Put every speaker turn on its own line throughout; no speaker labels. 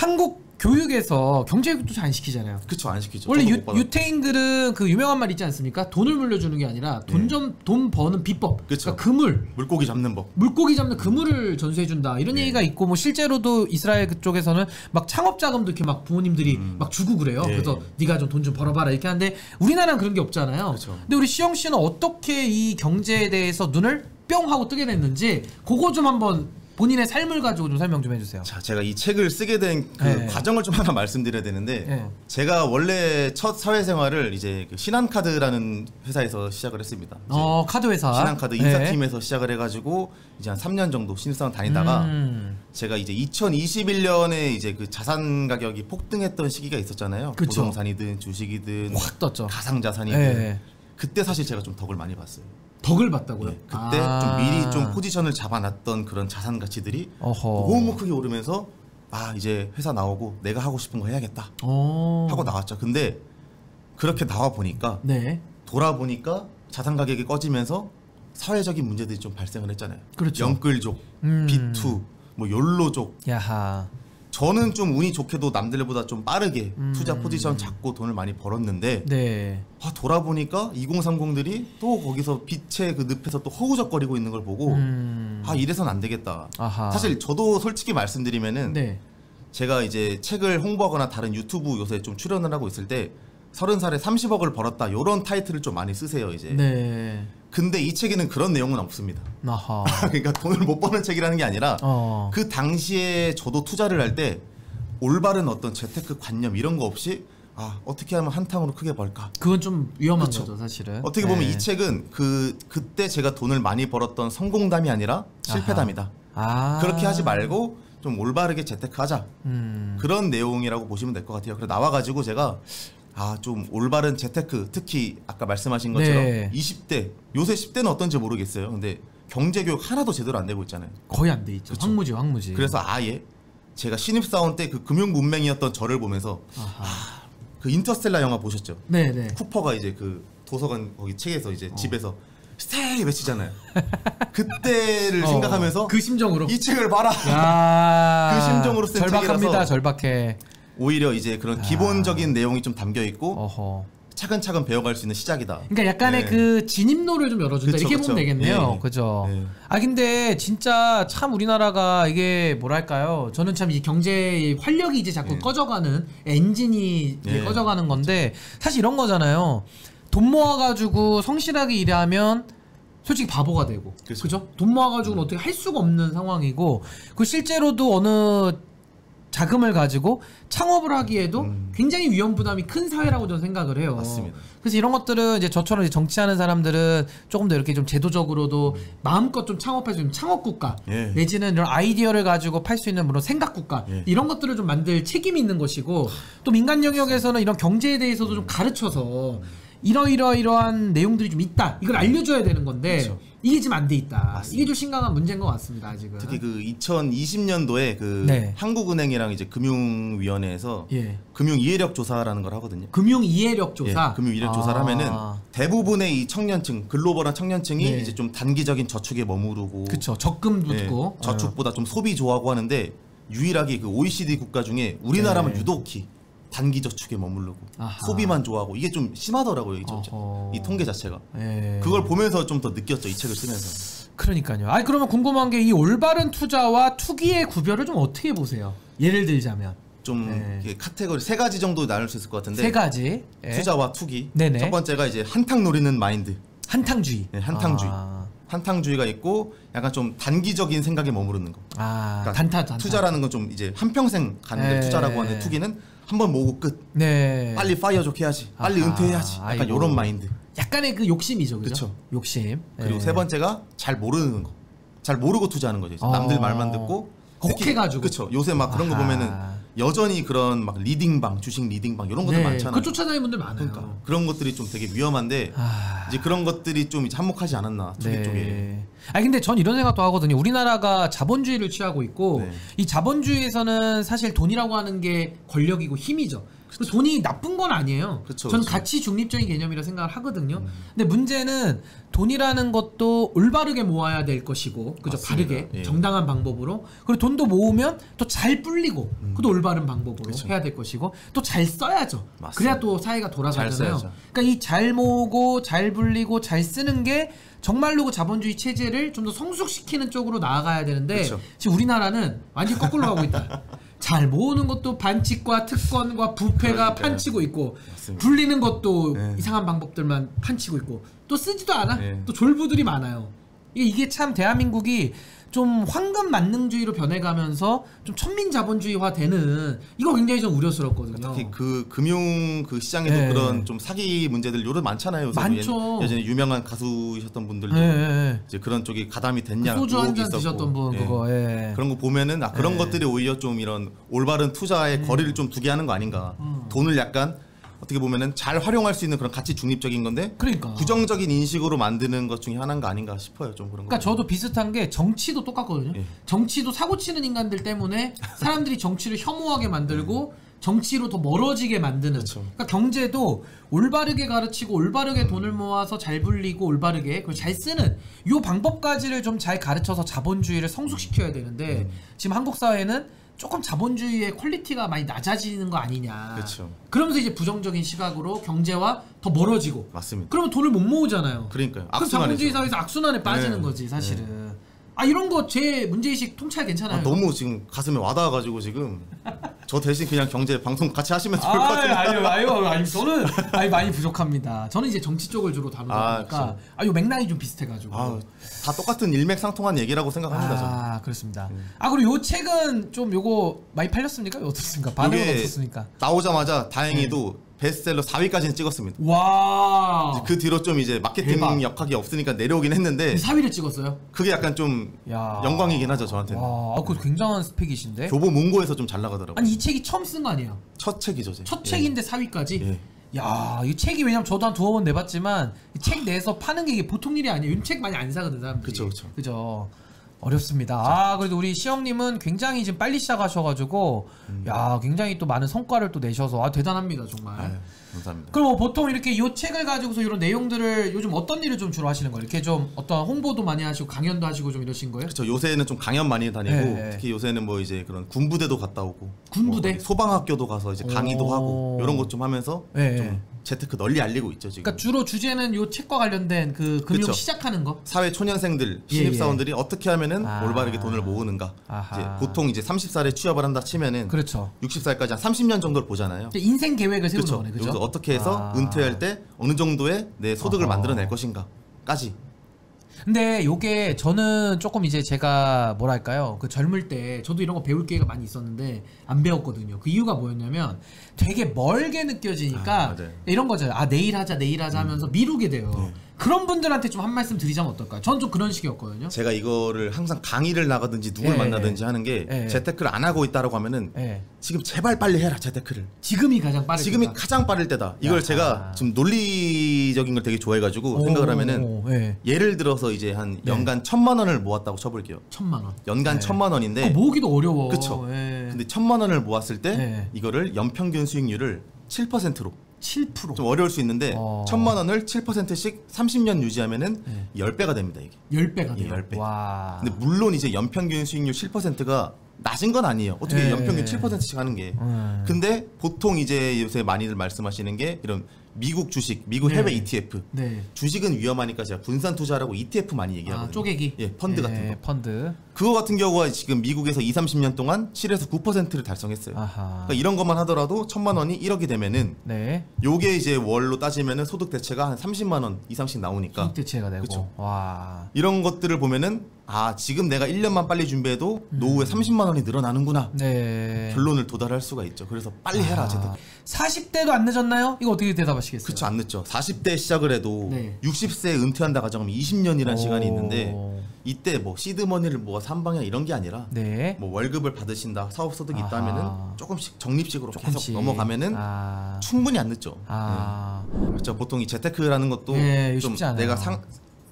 한국 교육에서 경제교육도 잘 안 시키잖아요.
그쵸, 안 시키죠.
원래 유태인들은 그 유명한 말 있지 않습니까? 돈을 물려주는 게 아니라 돈 버는 비법.
그쵸.
그러니까 그물.
물고기 잡는 법.
물고기 잡는 그물을 전수해준다. 이런 얘기가 있고, 뭐 실제로도 이스라엘 그쪽에서는 막 창업 자금도 이렇게 막 부모님들이 막 주고 그래요. 그래서 네가 좀 돈 좀 벌어봐라 이렇게 하는데 우리나라는 그런 게 없잖아요.
그쵸.
근데 우리 시영 씨는 어떻게 이 경제에 대해서 눈을 뿅 하고 뜨게 됐는지 그거 좀 한번 본인의 삶을 가지고 좀 설명 좀 해주세요.
자, 제가 이 책을 쓰게 된 그 과정을 좀 하나 말씀드려야 되는데 제가 원래 첫 사회생활을 이제 그 신한카드라는 회사에서 시작을 했습니다.
카드 회사.
신한카드 인사팀에서 시작을 해가지고 이제 한 3년 정도 신입사원 다니다가 제가 이제 2021년에 이제 그 자산 가격이 폭등했던 시기가 있었잖아요.
그쵸.
부동산이든 주식이든
확 떴죠.
가상자산이든 그때 사실 제가 좀 덕을 많이 봤어요.
덕을 봤다고요?
그때 좀 미리 좀 포지션을 잡아놨던 그런 자산 가치들이 너무 크게 오르면서 이제 회사 나오고 내가 하고 싶은 거 해야겠다 하고 나왔죠. 근데 그렇게 나와 보니까 돌아보니까 자산 가격이 꺼지면서 사회적인 문제들이 좀 발생을 했잖아요.
그렇죠.
영끌족, 비투, 뭐 욜로족.
야하.
저는 좀 운이 좋게도 남들보다 좀 빠르게 투자 포지션 잡고 돈을 많이 벌었는데 돌아보니까 2030들이 또 거기서 빛의 그 늪에서 또 허우적거리고 있는 걸 보고 이래선 안 되겠다. 사실 저도 솔직히 말씀드리면은 제가 이제 책을 홍보하거나 다른 유튜브 요새 좀 출연을 하고 있을 때 30살에 30억을 벌었다 요런 타이틀을 좀 많이 쓰세요 이제. 근데 이 책에는 그런 내용은 없습니다. 그러니까 돈을 못 버는 책이라는 게 아니라 그 당시에 저도 투자를 할 때 올바른 어떤 재테크 관념 이런 거 없이 어떻게 하면 한탕으로 크게 벌까? 그건
좀 위험한 거죠 사실은.
어떻게 보면 이 책은 그때 제가 돈을 많이 벌었던 성공담이 아니라 실패담이다. 그렇게 하지 말고 좀 올바르게 재테크하자. 그런 내용이라고 보시면 될 것 같아요. 그래서 나와가지고 제가 좀 올바른 재테크, 특히 아까 말씀하신 것처럼 20대, 요새 10대는 어떤지 모르겠어요. 근데 경제교육 하나도 제대로 안 되고 있잖아요.
거의 안 돼 있죠. 황무지.
그래서 제가 신입사원 때 그 금융문맹이었던 저를 보면서 그 인터스텔라 영화 보셨죠? 쿠퍼가 이제 그 도서관 거기 책에서 이제 집에서 스테이 외치잖아요. 그때를 생각하면서
그 심정으로
이 책을 봐라. 그 심정으로 쓴
절박합니다. 절박해.
오히려 이제 그런 기본적인 내용이 좀 담겨 있고 차근차근 배워갈 수 있는 시작이다.
그러니까 약간의 그 진입로를 좀 열어준다. 이렇게 보면 되겠네요. 그죠? 근데 진짜 참 우리나라가 이게 뭐랄까요? 저는 참 이 경제의 활력이 이제 자꾸 꺼져가는 엔진이 꺼져가는 건데 사실 이런 거잖아요. 돈 모아가지고 성실하게 일하면 솔직히 바보가 되고, 그죠? 돈 모아가지고는 어떻게 할 수가 없는 상황이고, 그 실제로도 어느 자금을 가지고 창업을 하기에도 굉장히 위험 부담이 큰 사회라고 저는 생각을 해요.
맞습니다.
그래서 이런 것들은 이제 저처럼 이제 정치하는 사람들은 조금 더 이렇게 좀 제도적으로도 마음껏 좀 창업할 수 있는 창업국가 내지는 이런 아이디어를 가지고 팔 수 있는 물론 생각국가 이런 것들을 좀 만들 책임이 있는 것이고 또 민간 영역에서는 이런 경제에 대해서도 좀 가르쳐서 이러이러한 내용들이 좀 있다. 이걸 알려줘야 되는 건데 이게 지금 안 돼 있다. 맞습니다. 이게 좀 심각한 문제인 것 같습니다. 아직은.
특히 그 2020년도에 그 한국은행이랑 이제 금융위원회에서 금융 이해력 조사라는 걸 하거든요.
금융 이해력 조사.
금융 이해력 조사를 하면은 대부분의 이 청년층, 글로벌한 청년층이 이제 좀 단기적인 저축에 머무르고,
그렇죠. 적금도 있고
저축보다 좀 소비 좋아하고 하는데 유일하게 그 OECD 국가 중에 우리나라만 유독히 단기 저축에 머무르고 소비만 좋아하고 이게 좀 심하더라고요. 이 통계 자체가. 그걸 보면서 좀 더 느꼈죠. 이 책을 쓰면서.
그러니까요. 그러면 궁금한 게 이 올바른 투자와 투기의 구별을 좀 어떻게 보세요? 예를 들자면
좀 카테고리 3가지 정도 나눌 수 있을 것 같은데
3가지
투자와 투기. 첫 번째가 이제 한탕 노리는 마인드.
한탕주의.
한탕주의. 한탕주의가 있고 약간 좀 단기적인 생각에 머무르는 거.
그러니까 단타.
투자라는 건 좀 이제 한평생 가는 게 투자라고 하는 투기는 한번 모으고 끝. 빨리 파이어족 해야지. 빨리 은퇴해야지. 약간 요런 마인드.
약간의 그 욕심이죠. 그죠? 욕심.
그리고 세 번째가 잘 모르는 거. 잘 모르고 투자하는 거죠. 남들 말만 듣고
혹해가지고.
그렇죠. 요새 막 그런 거 보면은 여전히 그런 막 리딩방, 주식 리딩방 이런 것들 많잖아요.
그 쫓아다니는 분들 많아요.
그러니까 그런 것들이 좀 되게 위험한데 이제 그런 것들이 좀 이제 한몫하지 않았나 투기 쪽에.
근데 전 이런 생각도 하거든요. 우리나라가 자본주의를 취하고 있고 이 자본주의에서는 사실 돈이라고 하는 게 권력이고 힘이죠. 돈이 나쁜 건 아니에요. 저는 가치 중립적인 개념이라 생각을 하거든요. 근데 문제는 돈이라는 것도 올바르게 모아야 될 것이고, 그죠? 바르게 예. 정당한 방법으로. 그리고 돈도 모으면 또 잘 불리고, 그것도 올바른 방법으로 그쵸. 해야 될 것이고, 또 잘 써야죠. 맞습니다. 그래야 또 사회가 돌아가잖아요. 그러니까 이 잘 모으고, 잘 불리고, 잘 쓰는 게 정말로 그 자본주의 체제를 좀 더 성숙시키는 쪽으로 나아가야 되는데 그쵸. 지금 우리나라는 완전 거꾸로 가고 있다. 잘 모으는 것도 반칙과 특권과 부패가 그러니까요. 판치고 있고 맞습니다. 불리는 것도 네. 이상한 방법들만 판치고 있고 또 쓰지도 않아. 네. 또 졸부들이 많아요. 이게 참 대한민국이 좀 황금 만능주의로 변해가면서 좀 천민자본주의화 되는 이거 굉장히 좀 우려스럽거든요.
특히 그 금융 그 시장에도 네. 그런 좀 사기 문제들 요즘 많잖아요. 요새
많죠.
예전에 유명한 가수이셨던 분들도 네. 이제 그런 쪽이 가담이 됐냐.
그 소주 한 잔 드셨던 분 네. 그거. 예.
그런 거 보면은 그런 것들이 오히려 좀 이런 올바른 투자의 거리를 좀 두게 하는 거 아닌가. 돈을 약간 어떻게 보면은 잘 활용할 수 있는 그런 가치 중립적인 건데
그러니까.
부정적인 인식으로 만드는 것 중에 하나인가 아닌가 싶어요. 좀 그런 거.
그러니까 저도 비슷한 게 정치도 똑같거든요. 예. 정치도 사고 치는 인간들 때문에 사람들이 정치를 혐오하게 만들고 정치로 더 멀어지게 만드는. 그렇죠. 그러니까 경제도 올바르게 가르치고 올바르게 돈을 모아서 잘 불리고 올바르게 그리고 잘 쓰는 요 방법까지를 좀 잘 가르쳐서 자본주의를 성숙시켜야 되는데 지금 한국 사회는 조금 자본주의의 퀄리티가 많이 낮아지는 거 아니냐.
그렇죠.
그러면서 이제 부정적인 시각으로 경제와 더 멀어지고.
맞습니다.
그러면 돈을 못 모으잖아요.
그러니까요.
그럼 자본주의 사회에서 악순환에 빠지는
네.
거지 사실은. 네. 이런 거 제 문제의식 통찰 괜찮아요.
너무 지금 가슴에 와닿아가지고 지금 저 대신 그냥 경제 방송 같이 하시면 좋을 것 같아요.
아니 저는 많이 부족합니다. 저는 이제 정치 쪽을 주로 다루다 보니까 요 맥락이 좀 비슷해가지고
다 똑같은 일맥상통한 얘기라고 생각합니다. 저는.
그렇습니다. 그리고 요 책은 좀 요거 많이 팔렸습니까? 어떻습니까? 반응은 없었습니까?
나오자마자 다행히도 베스트셀러 4위까지는 찍었습니다.
와.
그 뒤로 좀 이제 마케팅 대박. 역학이 없으니까 내려오긴 했는데
4위를 찍었어요?
그게 약간 좀 영광이긴 하죠 저한테는.
그거 굉장한 스펙이신데.
교보 문고에서 좀 잘 나가더라고요.
아니 이 책이 처음 쓴 거 아니에요?
첫 책이죠.
첫 책인데 4위까지?
예.
야, 이 책이 왜냐면 저도 한 2번 내봤지만 이 책 내서 파는 게 이게 보통 일이 아니에요. 이 책 많이 안 사거든 사람들이. 그죠. 어렵습니다. 그래도 우리 시영님은 굉장히 지금 빨리 시작하셔가지고 야 굉장히 또 많은 성과를 또 내셔서 대단합니다 정말.
감사합니다.
그럼 보통 이렇게 이 책을 가지고서 이런 내용들을 요즘 어떤 일을 좀 주로 하시는 거예요? 이렇게 좀 어떤 홍보도 많이 하시고 강연도 하시고 좀 이러신 거예요?
그렇죠. 요새는 좀 강연 많이 다니고 특히 요새는 뭐 이제 그런 군부대도 갔다 오고
군부대?
뭐 소방학교도 가서 이제 강의도 하고 이런 것 좀 하면서 좀 재테크 널리 알리고 있죠 지금.
그러니까 주로 주제는 요 책과 관련된 그 금융 그쵸. 시작하는 거.
사회 초년생들 신입사원들이 어떻게 하면은 올바르게 돈을 모으는가. 이제 보통 이제 30살에 취업을 한다 치면은
그렇죠.
60살까지 한 30년 정도를 보잖아요.
인생 계획을 세우는 거네, 그죠?
여기서 어떻게 해서 은퇴할 때 어느 정도의 내 소득을 만들어낼 것인가까지.
근데 요게 저는 조금 이제 제가 뭐랄까요 그 젊을 때 저도 이런 거 배울 기회가 많이 있었는데 안 배웠거든요. 그 이유가 뭐였냐면 되게 멀게 느껴지니까 이런 거잖아요. 내일 하자 하면서 미루게 돼요. 그런 분들한테 좀 한 말씀 드리자면 어떨까요? 전 좀 그런 식이었거든요.
제가 이거를 항상 강의를 나가든지 누굴 만나든지 하는 게 재테크를 안 하고 있다라고 하면은 지금 제발 빨리 해라 재테크를.
지금이 가장 빠를
지금이 때다. 가장 빠를 때다. 이걸 제가 지금 논리적인 걸 되게 좋아해가지고 생각을 하면은 예를 들어서 이제 한 연간 1,000만 원을 모았다고 쳐볼게요.
1,000만 원.
연간 1,000만 원인데
모으기도 어려워.
그렇죠. 근데 1,000만 원을 모았을 때 이거를 연평균 수익률을 7%로
7%.
좀 어려울 수 있는데 1,000만 원을 7%씩 30년 유지하면은 10배가 됩니다 이게.
10배가 돼요.
10배.
와.
근데 물론 이제 연평균 수익률 7%가 낮은 건 아니에요. 어떻게 연평균 7%씩 하는 게. 근데 보통 이제 요새 많이들 말씀하시는 게 이런 미국 주식, 미국 해외 ETF. 주식은 위험하니까 제가 분산 투자라고 ETF 많이 얘기하거든요.
쪼개기.
펀드 같은 거.
펀드.
그거 같은 경우가 지금 미국에서 20-30년 동안 7에서 9%를 달성했어요. 그러니까 이런 것만 하더라도 1,000만 원이 1억이 되면은 요게 이제 월로 따지면은 소득 대체가 한 30만 원 이상씩 나오니까.
소득 대체가 되고.
그쵸?
와.
이런 것들을 보면은 지금 내가 1년만 빨리 준비해도 노후에 30만 원이 늘어나는구나. 결론을 도달할 수가 있죠. 그래서 빨리 해라.
40대도 안 늦었나요? 이거 어떻게 대답하시겠어요?
그렇죠. 안 늦죠. 40대 시작을 해도 60세에 은퇴한다 가정하면 20년이라는 시간이 있는데 이때 뭐 시드머니를 모아서 한 방향 이런 게 아니라 뭐 월급을 받으신다, 사업 소득이 있다면은 조금씩 적립식으로 계속 넘어가면은 충분히 안 늦죠. 그렇죠. 보통 이 재테크라는 것도 좀 내가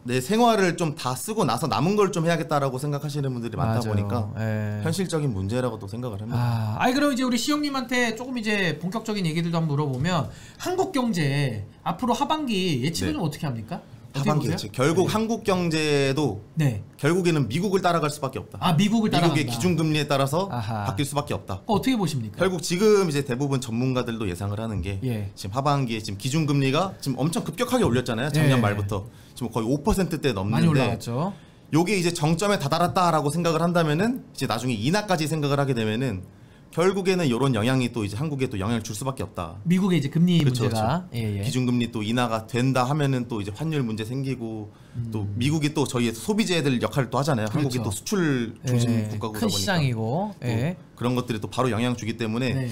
내 생활을 좀 다 쓰고 나서 남은 걸 좀 해야겠다라고 생각하시는 분들이 많다
맞아요.
보니까
예.
현실적인 문제라고도 생각을 합니다.
아니 그럼 이제 우리 시영님한테 조금 이제 본격적인 얘기들도 한번 물어보면 한국 경제 앞으로 하반기 예측을
네.
좀 어떻게 합니까?
하반기 예측. 결국
네.
한국 경제도
네.
결국에는 미국을 따라갈 수밖에 없다.
아 미국을 따라간다.
미국의 기준금리에 따라서
아하.
바뀔 수밖에 없다.
어떻게 보십니까?
결국 지금 이제 대부분 전문가들도 예상을 하는 게
예.
지금 하반기에 지금 기준금리가 지금 엄청 급격하게 올렸잖아요. 작년
예.
말부터 지금 거의 5%대 넘는데
많이 올라갔죠.
요게 이제 정점에 다다랐다라고 생각을 한다면은 이제 나중에 인하까지 생각을 하게 되면은 결국에는 이런 영향이 또 이제 한국에 또 영향을 줄 수밖에 없다.
미국의 이제 금리
그쵸,
문제가
그쵸.
예, 예.
기준금리 또 인하가 된다 하면은 또 이제 환율 문제 생기고 또 미국이 또 저희 소비재들 역할을 또 하잖아요.
그렇죠.
한국이 또 수출 중심
예.
국가다
큰
보니까
시장이고
또
예.
그런 것들이 또 바로 영향 주기 때문에
네.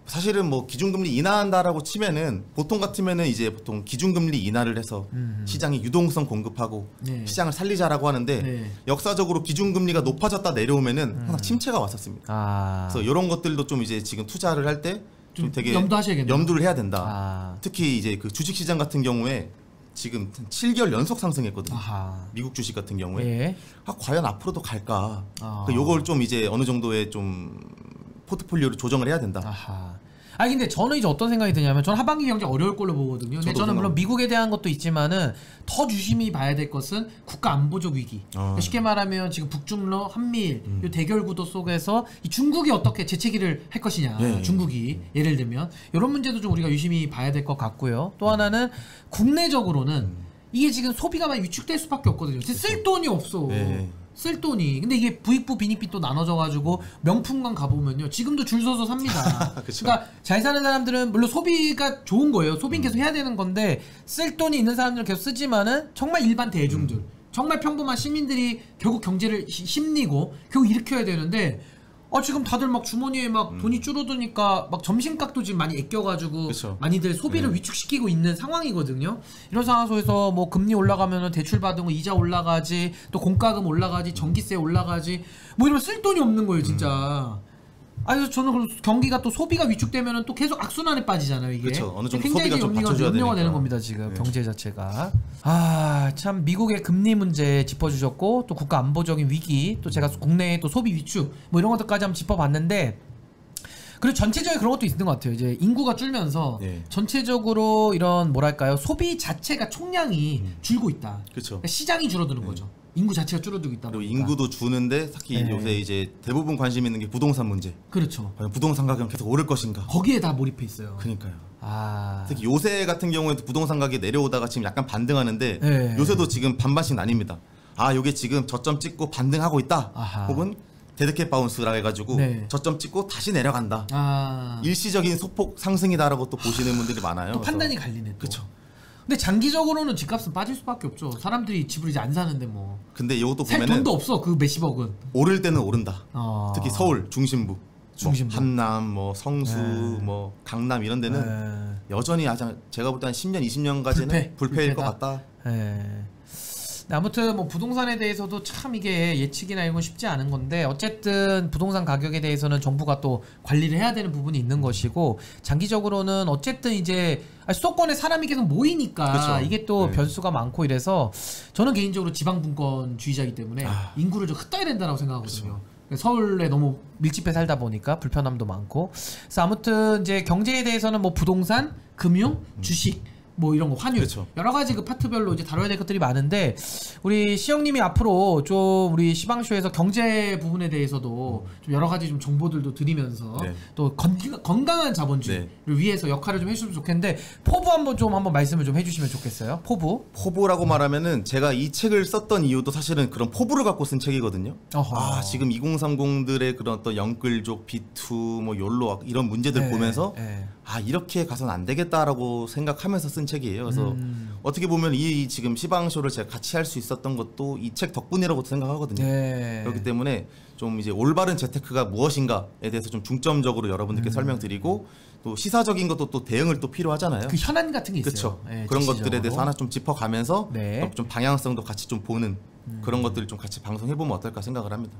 사실은 뭐 기준금리 인하한다라고 치면은 보통 같으면은 이제 보통 기준금리 인하를 해서 시장이 유동성 공급하고
네.
시장을 살리자라고 하는데
네.
역사적으로 기준금리가 높아졌다 내려오면은 항상 침체가 왔었습니다.
아.
그래서 이런 것들도 좀 이제 지금 투자를 할 때 좀 되게
염두하셔야겠네요.
염두를 해야 된다.
아.
특히 이제 그 주식시장 같은 경우에 지금 7개월 연속 상승했거든요.
아하.
미국 주식 같은 경우에
예.
과연 앞으로도 갈까?
아.
요걸 좀 이제 어느 정도의 좀 포트폴리오를 조정을 해야 된다.
아하. 아니 근데 저는 이제 어떤 생각이 드냐면 저는 하반기 경제 어려울 걸로 보거든요. 근데
저도
저는 물론
생각합니다.
미국에 대한 것도 있지만은 더 유심히 봐야 될 것은 국가 안보적 위기. 그러니까 쉽게 말하면 지금 북중러 한미일 이 대결 구도 속에서 이 중국이 어떻게 재채기를 할 것이냐.
예.
중국이 예를 들면 이런 문제도 좀 우리가 유심히 봐야 될 것 같고요. 또 하나는 국내적으로는 이게 지금 소비가 많이 위축될 수밖에 없거든요. 쓸 돈이 없어.
예.
쓸 돈이. 근데 이게 부익부 빈익빈 또 나눠져 가지고 명품관 가보면요 지금도 줄 서서 삽니다.
그쵸.
그러니까 잘 사는 사람들은 물론 소비가 좋은 거예요. 소비는 계속 해야 되는 건데 쓸 돈이 있는 사람들은 계속 쓰지만은 정말 일반 대중들 정말 평범한 시민들이 결국 경제를 힘리고 결국 일으켜야 되는데 지금 다들 막 주머니에 막 돈이 줄어드니까 막 점심값도 지금 많이 아껴가지고
그쵸.
많이들 소비를 위축시키고 있는 상황이거든요. 이런 상황 속에서 뭐 금리 올라가면은 대출 받은 거 이자 올라가지, 또 공과금 올라가지, 전기세 올라가지, 뭐 이러면 쓸 돈이 없는 거예요, 진짜. 그래서 저는 그럼 경기가 또 소비가 위축되면은 또 계속 악순환에 빠지잖아요, 이게.
그쵸. 어느 정도
굉장히
소비가 좀 받쳐줘야
염려가 되는
되니까.
겁니다, 지금
네.
경제 자체가. 참 미국의 금리 문제 짚어주셨고 또 국가 안보적인 위기, 또 제가 국내의 또 소비 위축 뭐 이런 것들까지 한번 짚어봤는데. 그리고 전체적인 그런 것도 있는 것 같아요. 이제 인구가 줄면서
네.
전체적으로 이런 뭐랄까요 소비 자체가 총량이 줄고 있다.
그렇죠.
그러니까 시장이 줄어드는 거죠. 인구 자체가 줄어들고 있다.
그리고
보니까.
인구도 주는데 특히
네.
요새 이제 대부분 관심 있는 게 부동산 문제.
그렇죠.
과연 부동산 가격은 계속 오를 것인가?
거기에 다 몰입해 있어요.
그러니까요.
특히
특히 요새 같은 경우에도 부동산 가격이 내려오다가 지금 약간 반등하는데
네.
요새도 지금 반반씩 나뉩니다. 요게 지금 저점 찍고 반등하고 있다.
아하.
혹은 데드캣 바운스라 해가지고
네.
저점 찍고 다시 내려간다. 일시적인 소폭 상승이다라고 또 보시는 분들이 많아요.
또 판단이 갈리네. 또.
그렇죠.
근데 장기적으로는 집값은 빠질 수밖에 없죠. 사람들이 집을 이제 안 사는데 뭐.
근데 이것도
살
보면은
돈도 없어 그 몇십억은.
오를 때는 오른다. 특히 서울 중심부,
중심부.
뭐 한남, 뭐 성수, 뭐 강남 이런 데는 여전히 제가 볼 때 한 10년, 20년까지는 불패일 것 같다.
아무튼 뭐 부동산에 대해서도 참 이게 예측이나 이런 건 쉽지 않은 건데 어쨌든 부동산 가격에 대해서는 정부가 또 관리를 해야 되는 부분이 있는 것이고 장기적으로는 어쨌든 이제 수도권에 사람이 계속 모이니까
그쵸.
이게 또
네.
변수가 많고 이래서 저는 개인적으로 지방분권주의자이기 때문에 인구를 좀 흩어야 된다고 생각하거든요. 서울에 너무 밀집해 살다 보니까 불편함도 많고 그래서 아무튼 이제 경제에 대해서는 뭐 부동산, 금융, 주식 뭐 이런 거 환율
그렇죠.
여러 가지 그 파트별로 이제 다뤄야 될 것들이 많은데 우리 시영님이 앞으로 좀 우리 시방쇼에서 경제 부분에 대해서도 좀 여러 가지 좀 정보들도 드리면서
네.
또 건강한 자본주의를 위해서 역할을 좀 해주시면 좋겠는데 포부 한번 말씀을 좀 해주시면 좋겠어요. 포부라고
말하면은 제가 이 책을 썼던 이유도 사실은 그런 포부를 갖고 쓴 책이거든요. 지금 2030들의 그런 어떤 영끌족, 비투, 뭐 욜로 이런 문제들 보면서 이렇게 가서는 안 되겠다라고 생각하면서 쓴 책이에요. 그래서 어떻게 보면 이 지금 시방쇼를 제가 같이 할 수 있었던 것도 이 책 덕분이라고 생각하거든요. 그렇기 때문에 좀 이제 올바른 재테크가 무엇인가에 대해서 좀 중점적으로 여러분들께 설명드리고 또 시사적인 것도 또 대응을 또 필요하잖아요.
그 현안 같은 게 있어요.
그렇죠. 그런 것들에 대해서 하나 좀 짚어가면서 좀 방향성도 같이 좀 보는 그런 것들을 좀 같이 방송해보면 어떨까 생각을 합니다.